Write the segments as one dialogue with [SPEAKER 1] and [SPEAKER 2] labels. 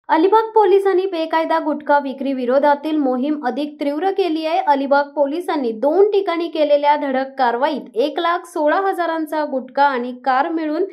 [SPEAKER 1] अलिबाग पोलिसांनी बेकायदा गुटखा विक्री विरोधातील मोहीम अधिक तीव्र केली आहे। अलिबाग पोलिसांनी 2 ठिकाणी केलेल्या धडक कारवाईत 1,16,000चा गुटखा आणि कार मिळून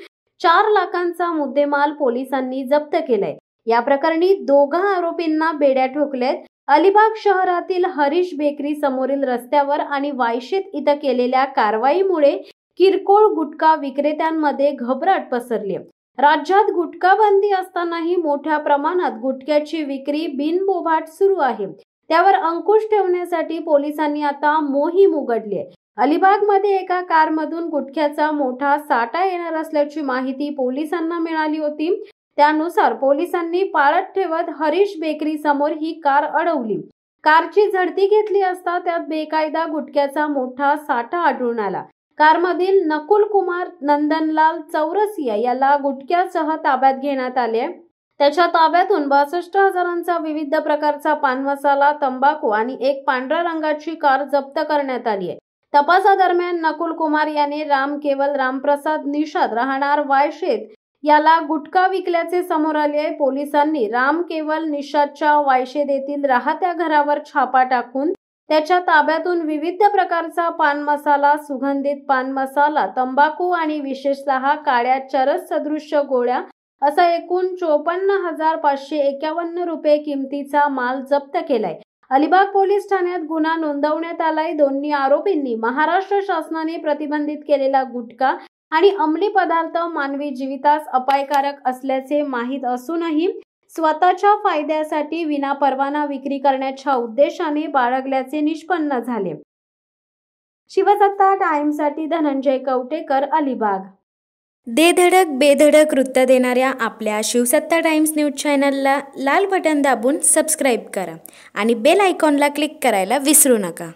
[SPEAKER 1] 4 लाखांचा मुद्देमाल पोलिसांनी जप्त केलाय। या प्रकरणी दोघा आरोपींना बेड्या ठोकल्यात। अलिबाग शहरातील हरीश बेकरी समोरील रस्त्यावर आणि वायशेत इथं केलेल्या कारवाईमुळे किरकोळ गुटखा विक्रेत्यांमध्ये घबराट पसरली आहे। राज्यात गुटखा बंदी असतानाही मोठ्या प्रमाणात गुटख्याची विक्री बिनबोभाट सुरू आहे। त्यावर अंकुश ठेवण्यासाठी पोलिसांनी आता मोहीम उघडली आहे। अलिबागमध्ये एका कारमधून गुटख्याचा मोठा साठा येणार असल्याची माहिती पोलिसांना मिळाली होती। त्यानुसार पोलिसांनी पाळत ठेवत हरीश बेकरी समोर ही कार अडवली। कारची झडती घेतली असता त्यात बेकायदा गुटख्याचा मोठा साठा आढळून आला। कारमधील नकुल कुमार नंदनलाल चौरसिया याला गुटख्यासह ताब्यात घेण्यात आले। त्याच्या ताब्यातून 62,000चा विविध प्रकारचा पान मसाला, तंबाखू आणि एक पांढऱ्या रंगाची कार जप्त करण्यात आली आहे। तपासादरम्यान नकुल कुमार याने राम केवल रामप्रसाद निषाद राहणार वायशेत याला गुटखा विकल्याचे समोर आले आहे। पोलिसांनी राम केवल निषादच्या वायशेत येथील राहत्या घरावर छापा टाकून त्याच्या ताब्यातून विविध प्रकारचा पान मसाला, सुगंधित पान मसाला, तंबाखू आणि विशेषतः काळ्या चरस सदृश्य गोळ्या असा एकूण 54,551 रुपये किमतीचा माल जप्त केलाय। अलिबाग पोलीस ठाण्यात गुन्हा नोंदवण्यात आलाय। दोन्ही आरोपींनी महाराष्ट्र शासनाने प्रतिबंधित केलेला गुटखा आणि अंमली पदार्थ मानवी जीवितास अपायकारक असल्याचे माहीत असूनही स्वतःच्या फायद्यासाठी विनापरवाना विक्री करण्याच्या उद्देशाने बाळगल्याचे निष्पन्न झाले। शिवसत्ता टाइम्ससाठी धनंजय कवटेकर, अलिबाग।
[SPEAKER 2] दे धडक बेधडक वृत्त देणाऱ्या आपल्या शिवसत्ता टाइम्स न्यूज चॅनलला लाल बटन दाबून सबस्क्राईब करा आणि बेल आयकॉनला क्लिक करायला विसरू नका।